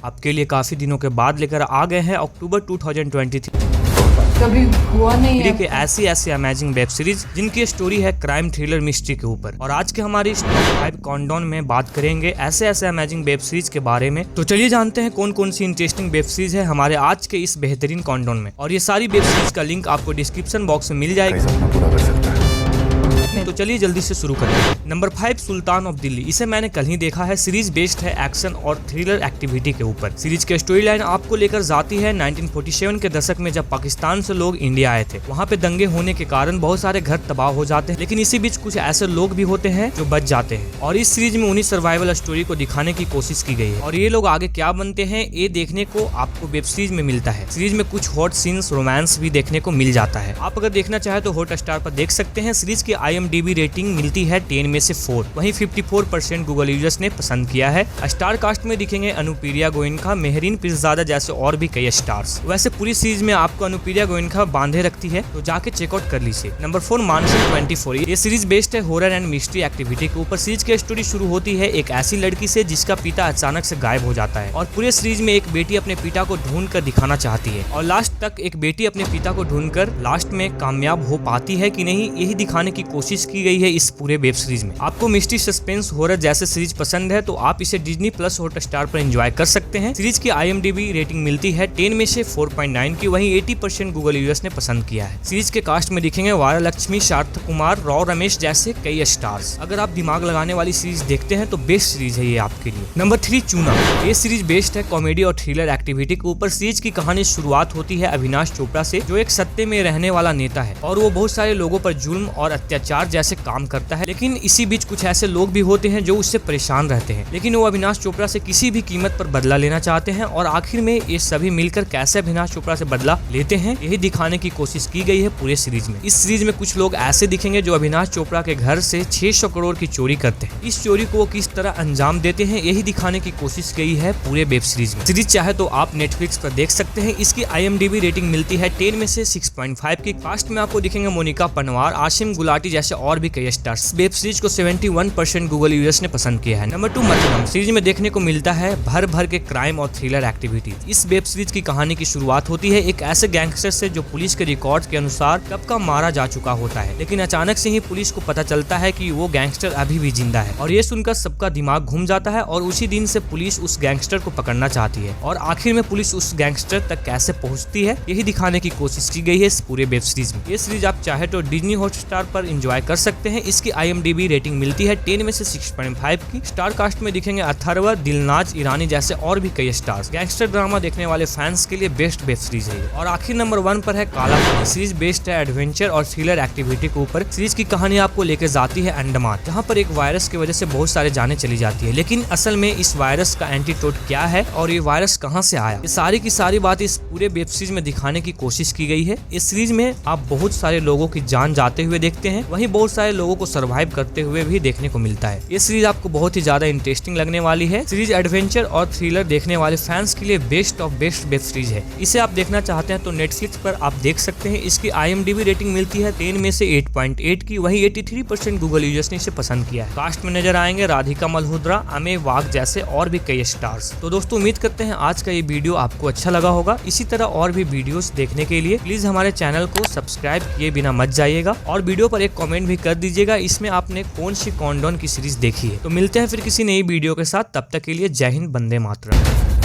आपके लिए काफी दिनों के बाद लेकर आ गए हैं अक्टूबर 2023 कभी हुआ नहीं है के ऐसी अमेजिंग वेब सीरीज जिनकी स्टोरी है क्राइम थ्रिलर मिस्ट्री के ऊपर। और आज के हमारी टॉप 5 काउंटडाउन में बात करेंगे ऐसे अमेजिंग वेब सीरीज के बारे में। तो चलिए जानते हैं कौन कौन सी इंटरेस्टिंग वेब सीरीज है हमारे आज के इस बेहतरीन काउंटडाउन में। और ये सारी वेब सीरीज का लिंक आपको डिस्क्रिप्शन बॉक्स में मिल जाएगा। तो चलिए जल्दी से शुरू करते हैं। Number 5 Sultan of Delhi. इसे मैंने कल ही देखा है। सीरीज बेस्ड है एक्शन और थ्रिलर एक्टिविटी के ऊपर। सीरीज की स्टोरी लाइन आपको लेकर जाती है 1947 के दशक में, जब पाकिस्तान से लोग इंडिया आए थे। वहाँ पे दंगे होने के कारण बहुत सारे घर तबाह हो जाते हैं, लेकिन इसी बीच कुछ ऐसे लोग भी होते हैं जो बच जाते हैं। और इस सीरीज में उन्हीं सर्वाइवल स्टोरी को दिखाने की कोशिश की गई है। और ये लोग आगे क्या बनते हैं ये देखने को आपको वेब सीरीज में मिलता है। सीरीज में कुछ हॉट सीन्स, रोमांस भी देखने को मिल जाता है। आप अगर देखना चाहे तो हॉट स्टार पर देख सकते हैं। सीरीज की IMDb रेटिंग मिलती है 10 में से 4। वहीं 54% गूगल यूजर्स ने पसंद किया है। स्टार कास्ट में दिखेंगे अनुप्रिया गोयनका, मेहरीन पीरजादा जैसे और भी कई स्टार्स। वैसे पूरी सीरीज में आपको अनुप्रिया गोयनका बांधे रखती है, तो जाके चेकआउट कर लीजिए। Number 4 monsoon 24। ये सीरीज बेस्ड है हॉरर एंड मिस्ट्री एक्टिविटी के ऊपर। सीरीज की स्टोरी शुरू होती है एक ऐसी लड़की से जिसका पिता अचानक से गायब हो जाता है। और पूरे सीरीज में एक बेटी अपने पिता को ढूंढ कर दिखाना चाहती है, और लास्ट तक एक बेटी अपने पिता को ढूंढकर लास्ट में कामयाब हो पाती है कि नहीं, यही दिखाने की कोशिश की गई है इस पूरे वेब सीरीज में। आपको मिस्ट्री, सस्पेंस, हॉरर जैसे सीरीज पसंद है तो आप इसे डिज्नी प्लस हॉटस्टार पर एंजॉय कर सकते हैं। सीरीज की IMDb रेटिंग मिलती है 10 में से 4.9 की। वहीं 80% गूगल यूजर्स ने पसंद किया है। सीरीज के कास्ट में दिखेंगे वारा लक्ष्मी, सार्थक कुमार, राव रमेश जैसे कई स्टार्स। अगर आप दिमाग लगाने वाली सीरीज देखते हैं तो बेस्ट सीरीज है ये आपके लिए। नंबर 3 चूना। ये सीरीज बेस्ड है कॉमेडी और थ्रिलर एक्टिविटी के ऊपर। सीरीज की कहानी शुरुआत होती है अविनाश चोपड़ा से, जो एक सत्ते में रहने वाला नेता है और वो बहुत सारे लोगों पर जुल्म और अत्याचार जैसे काम करता है। लेकिन इसी बीच कुछ ऐसे लोग भी होते हैं जो उससे परेशान रहते हैं, लेकिन वो अविनाश चोपड़ा से किसी भी कीमत पर बदला लेना चाहते हैं। और आखिर में ये सभी मिलकर कैसे अविनाश चोपड़ा से बदला लेते हैं, यही दिखाने की कोशिश की गई है पूरे सीरीज में। इस सीरीज में कुछ लोग ऐसे दिखेंगे जो अविनाश चोपड़ा के घर से 600 करोड़ की चोरी करते हैं। इस चोरी को वो किस तरह अंजाम देते हैं, यही दिखाने की कोशिश की है पूरे वेब सीरीज में। सीरीज चाहे तो आप नेटफ्लिक्स पर देख सकते हैं। इसकी IMDb रेटिंग मिलती है 10 में से 6.5 की। कास्ट में आपको दिखेंगे मोनिका पनवार, आशिम गुलाटी जैसे और भी कई स्टार्स। वेब सीरीज को 71% गूगल यूजर्स ने पसंद किया है। नंबर 2 मथुरम। सीरीज में देखने को मिलता है भर भर के क्राइम और थ्रिलर एक्टिविटी। इस वेब सीरीज की कहानी की शुरुआत होती है एक ऐसे गैंगस्टर से जो पुलिस के रिकॉर्ड के अनुसार कब का मारा जा चुका होता है, लेकिन अचानक से ही पुलिस को पता चलता है कि वो गैंगस्टर अभी भी जिंदा है। और ये सुनकर सबका दिमाग घूम जाता है और उसी दिन से पुलिस उस गैंगस्टर को पकड़ना चाहती है। और आखिर में पुलिस उस गैंगस्टर तक कैसे पहुंचती है, यही दिखाने की कोशिश की गई है इस पूरे वेब सीरीज में। ये सीरीज आप चाहे तो डिज्नी हॉटस्टार पर एंजॉय कर सकते हैं। इसकी IMDb रेटिंग मिलती है 10 में से 6.5 की। स्टार कास्ट में दिखेंगे अथर्व, दिलनाज ईरानी जैसे और भी कई स्टार्स। गैंगस्टर ड्रामा देखने वाले फैंस के लिए बेस्ट वेब सीरीज है। और आखिर नंबर 1 पर है काला पानी। सीरीज बेस्ड है एडवेंचर और थ्रिलर एक्टिविटी के ऊपर। सीरीज की कहानी आपको लेकर जाती है अंडमान, जहाँ पर एक वायरस की वजह से बहुत सारे जाने चली जाती है, लेकिन असल में इस वायरस का एंटीडोट क्या है और ये वायरस कहाँ से आया, ये सारी की सारी बात इस पूरे वेब सीरीज में दिखाने की कोशिश की गई है। इस सीरीज में आप बहुत सारे लोगों की जान जाते हुए देखते हैं, वहीं बहुत सारे लोगों को सर्वाइव करते हुए भी देखने को मिलता है। ये सीरीज आपको बहुत ही ज्यादा इंटरेस्टिंग लगने वाली है। सीरीज एडवेंचर और थ्रिलर देखने वाले फैंस के लिए best of best web series है। इसे आप देखना चाहते हैं तो नेटफ्लिक्स पर आप देख सकते हैं। इसकी IMDb रेटिंग मिलती है 10 में से 8.8 की। वहीं 83% गूगल यूजर्स ने इसे पसंद किया है। कास्ट में नजर आएंगे राधिका मल्होत्रा, अमे वाघ जैसे और भी कई स्टार्स। तो दोस्तों उम्मीद करते हैं आज का ये वीडियो आपको अच्छा लगा होगा। इसी तरह और भी वीडियोस देखने के लिए प्लीज हमारे चैनल को सब्सक्राइब किए बिना मत जाइएगा और वीडियो पर एक कमेंट भी कर दीजिएगा इसमें आपने कौन सी काउंटडाउन की सीरीज देखी है। तो मिलते हैं फिर किसी नई वीडियो के साथ, तब तक के लिए जय हिंद, वंदे मातरम।